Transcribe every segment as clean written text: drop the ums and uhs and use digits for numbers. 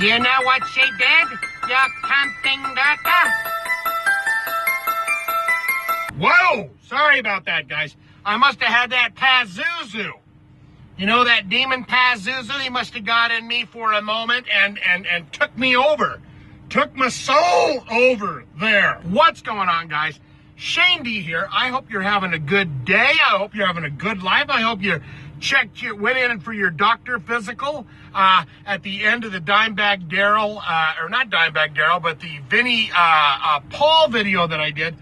You know what she did, you cunting doctor? Whoa! Sorry about that, guys. I must have had that Pazuzu. You know that demon Pazuzu? He must have got in me for a moment and took me over. Took my soul over there. What's going on, guys? Shane D here. I hope you're having a good day. I hope you're having a good life. I hope you went in for your doctor physical at the end of the Dimebag Daryl, or not Dimebag Daryl, but the Vinny Paul video that I did.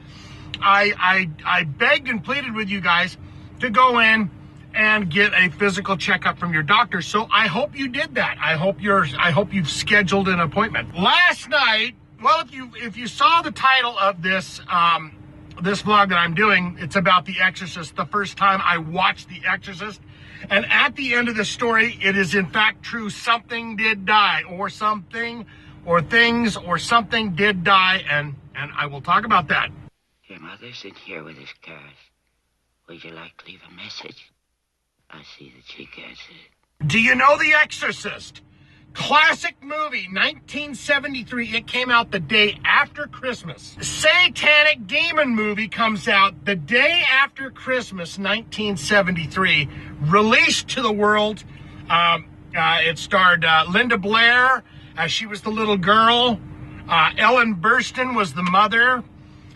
I begged and pleaded with you guys to go in and get a physical checkup from your doctor. So I hope you did that. I hope you've scheduled an appointment. Last night, well, if you saw the title of this this vlog that I'm doing, it's about The Exorcist, the first time I watched The Exorcist. And at the end of the story, it is in fact true. Something did die, or something, or things, or something did die, and I will talk about that. Your mother's in here with us, Gareth. Would you like to leave a message? I see that she gets it. Do you know The Exorcist? Classic movie, 1973. It came out the day after Christmas. Satanic demon movie comes out the day after Christmas, 1973. Released to the world. It starred Linda Blair, as she was the little girl. Ellen Burstyn was the mother.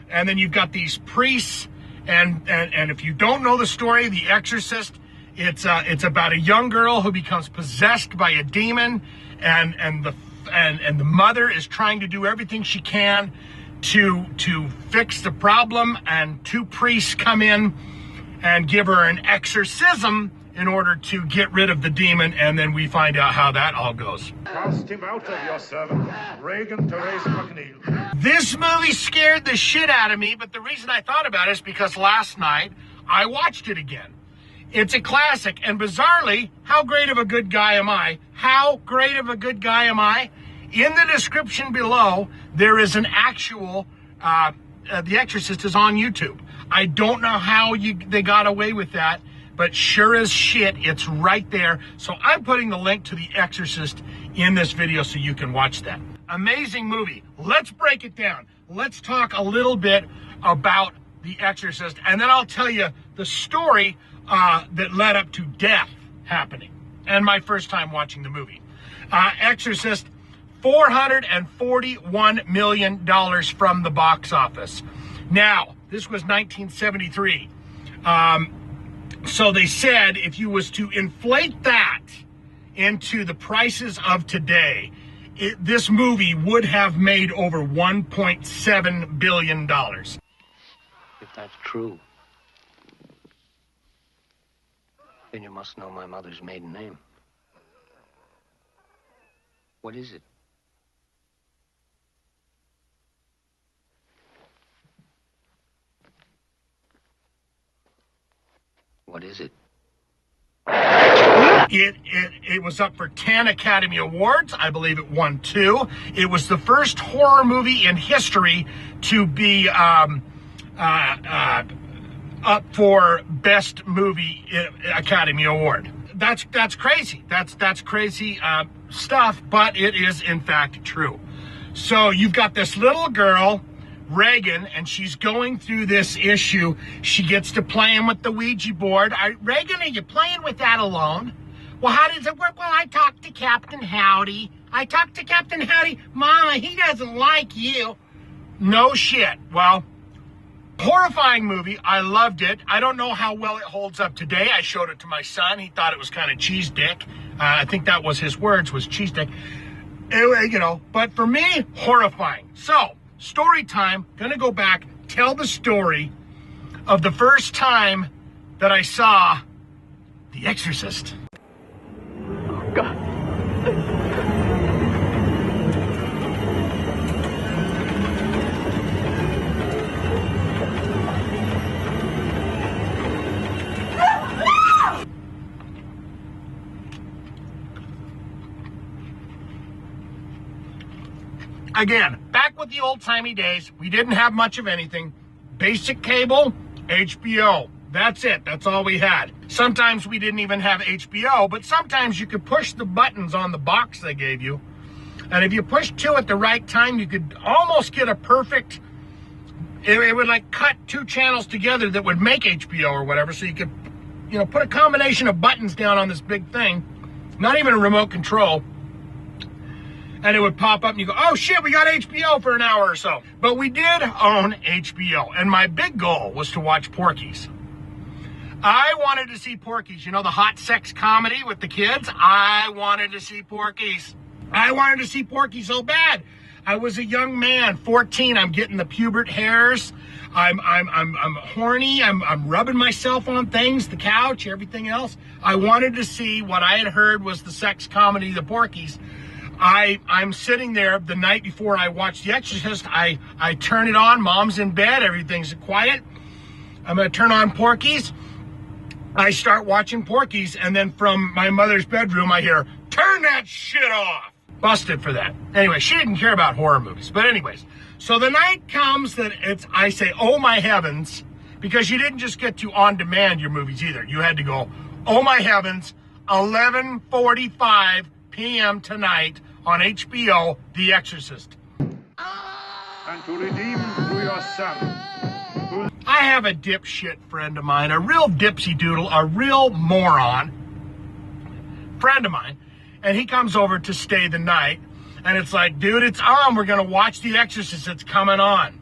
And then you've got these priests. And if you don't know the story, The Exorcist, it's about a young girl who becomes possessed by a demon, and the mother is trying to do everything she can to fix the problem, and two priests come in and give her an exorcism in order to get rid of the demon, and then we find out how that all goes. Cast him out of your servant, Regan Therese McNeil. This movie scared the shit out of me, but the reason I thought about it is because last night I watched it again. It's a classic, and bizarrely, how great of a good guy am I? How great of a good guy am I? In the description below, there is an actual, The Exorcist is on YouTube. I don't know how they got away with that, but sure as shit, it's right there. So I'm putting the link to The Exorcist in this video so you can watch that. Amazing movie. Let's break it down. Let's talk a little bit about The Exorcist, and then I'll tell you the story that led up to death happening, and my first time watching the movie. Exorcist, $441 million from the box office. Now, this was 1973. So they said if you was to inflate that into the prices of today, this movie would have made over $1.7 billion. If that's true, then you must know my mother's maiden name. What is it? What is it? It was up for 10 Academy Awards. I believe it won 2. It was the first horror movie in history to be up for Best Movie Academy Award. That's crazy. That's crazy stuff, but it is in fact true. So you've got this little girl, Regan, and she's going through this issue. She gets to playing with the Ouija board. Regan, are you playing with that alone? Well, how does it work? Well, I talked to Captain Howdy. Mama, he doesn't like you. No shit. Well, horrifying movie. I loved it. I don't know how well it holds up today. I showed it to my son. He thought it was kind of cheese dick. I think that was his words, was cheese dick. You know, but for me, horrifying. So, story time. Gonna go back, tell the story of the first time that I saw The Exorcist. Oh, God. Again, back with the old-timey days, we didn't have much of anything. Basic cable, HBO. That's it. That's all we had. Sometimes we didn't even have HBO, but sometimes you could push the buttons on the box they gave you And if you push 2 at the right time, you could almost get a perfect, it would like cut 2 channels together that would make HBO or whatever. So you could, you know, put a combination of buttons down on this big thing, not even a remote control. And it would pop up and you go, oh shit, we got HBO for an hour or so. But we did own HBO. And my big goal was to watch Porkys. I wanted to see Porkys. You know, the hot sex comedy with the kids? I wanted to see Porkys. I wanted to see Porkys so bad. I was a young man, 14. I'm getting the pubert hairs. I'm horny. I'm rubbing myself on things, the couch, everything else. I wanted to see what I had heard was the sex comedy, the Porkys. I'm sitting there the night before I watch The Exorcist. I turn it on. Mom's in bed. Everything's quiet. I'm going to turn on Porkys. I start watching Porkys, and then from my mother's bedroom, I hear, turn that shit off. Busted for that. Anyway, she didn't care about horror movies. But anyways, so the night comes that I say, oh my heavens, because you didn't just get to on-demand your movies either. You had to go, oh my heavens, 11:45 p.m. tonight on HBO, The Exorcist. And to redeem through your Son. I have a dipshit friend of mine, a real dipsy doodle, a real moron friend of mine, and he comes over to stay the night, and it's like, dude, it's on. We're going to watch The Exorcist. It's coming on.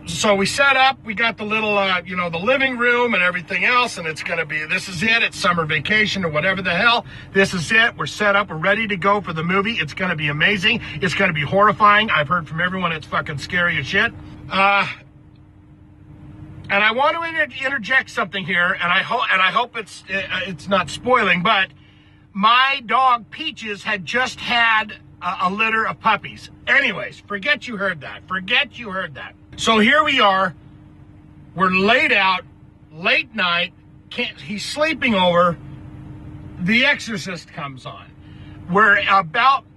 So we set up, we got the little, the living room and everything else, and it's going to be, this is it, it's summer vacation or whatever the hell. This is it, we're set up, we're ready to go for the movie. It's going to be amazing. It's going to be horrifying. I've heard from everyone it's fucking scary as shit. And I want to interject something here, and I hope it's not spoiling, but my dog Peaches had just had a litter of puppies. Anyways, forget you heard that. Forget you heard that. So here we are. We're laid out, late night. He's sleeping over. The Exorcist comes on.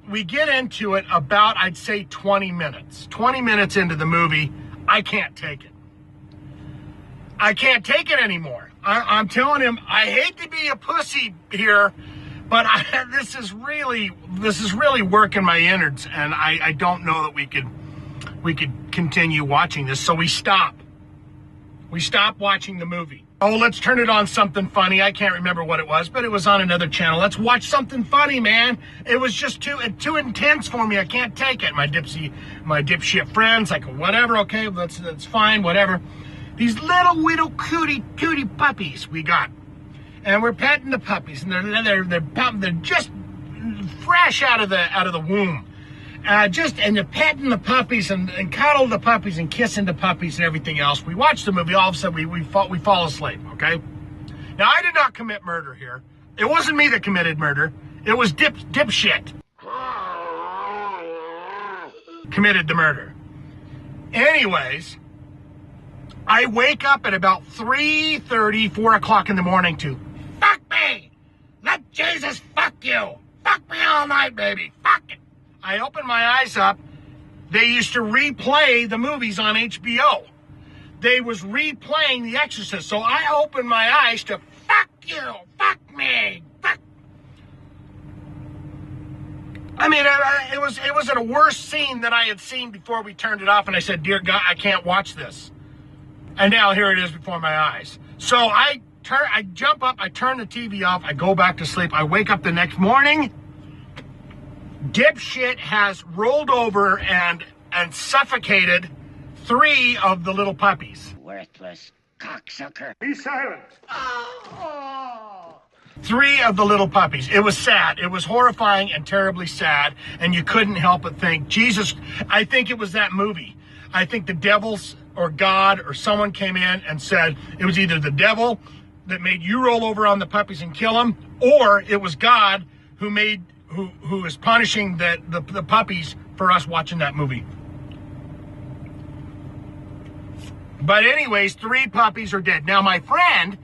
We get into it about, I'd say 20 minutes. 20 minutes into the movie, I can't take it. I can't take it anymore. I'm telling him, I hate to be a pussy here, but this is really working my innards, and I don't know that we could continue watching this. So we stop. We stop watching the movie. Oh, let's turn it on something funny. I can't remember what it was, but it was on another channel. Let's watch something funny, man. It was just too intense for me. I can't take it. My dipshit friends, like, whatever, okay, that's fine, whatever. These little cootie puppies we got. And we're petting the puppies, and they're just fresh out of the womb. And you're petting the puppies and cuddle the puppies and kissing the puppies and everything else. We watch the movie, all of a sudden we fall asleep, okay? Now, I did not commit murder here. It wasn't me that committed murder. It was dipshit committed the murder. Anyways, I wake up at about 3:30, 4 o'clock in the morning to, fuck me! Let Jesus fuck you! Fuck me all night, baby! Fuck it! I open my eyes up. They used to replay the movies on HBO. They was replaying The Exorcist. So I opened my eyes to, fuck you! Fuck me! Fuck! I mean, it was at a worse scene than I had seen before we turned it off, and I said, dear God, I can't watch this. And now here it is before my eyes. So I jump up, I turn the TV off, I go back to sleep. I wake up the next morning. Dipshit has rolled over and suffocated 3 of the little puppies. Worthless cocksucker. Be silent. 3 of the little puppies. It was sad. It was horrifying and terribly sad. And you couldn't help but think, Jesus, I think it was that movie. I think the devils or God or someone came in and said it was either the devil that made you roll over on the puppies and kill them, or it was God who is punishing the puppies for us watching that movie. But anyways, 3 puppies are dead. Now my friend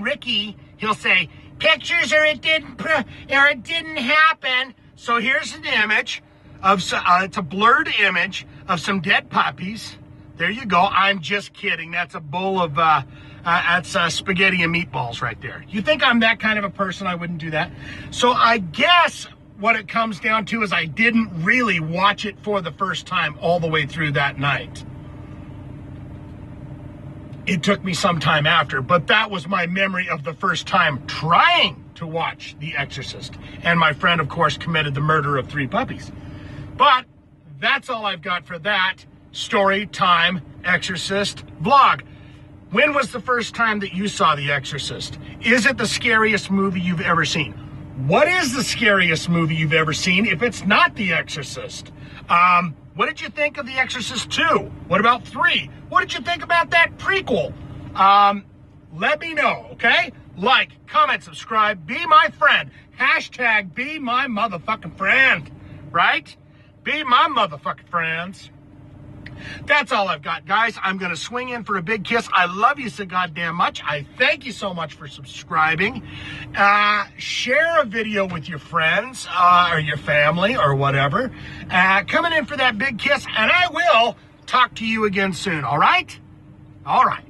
Ricky, he'll say, pictures or it didn't happen. So here's an image of, it's a blurred image of some dead puppies. There you go. I'm just kidding. That's a bowl of, that's spaghetti and meatballs right there. You think I'm that kind of a person? I wouldn't do that. So I guess what it comes down to is I didn't really watch it for the first time all the way through that night. It took me some time after, but that was my memory of the first time trying to watch The Exorcist. And my friend, of course, committed the murder of 3 puppies. But that's all I've got for that story time Exorcist vlog. When was the first time that you saw The Exorcist? Is it the scariest movie you've ever seen? What is the scariest movie you've ever seen if it's not The Exorcist? What did you think of The Exorcist 2? What about 3? What did you think about that prequel? Let me know, okay? Like, comment, subscribe, be my friend. Hashtag be my motherfucking friend, right? Be my motherfucking friends. That's all I've got, guys. I'm going to swing in for a big kiss. I love you so goddamn much. I thank you so much for subscribing. Share a video with your friends or your family or whatever. Coming in for that big kiss, and I will talk to you again soon, all right? All right.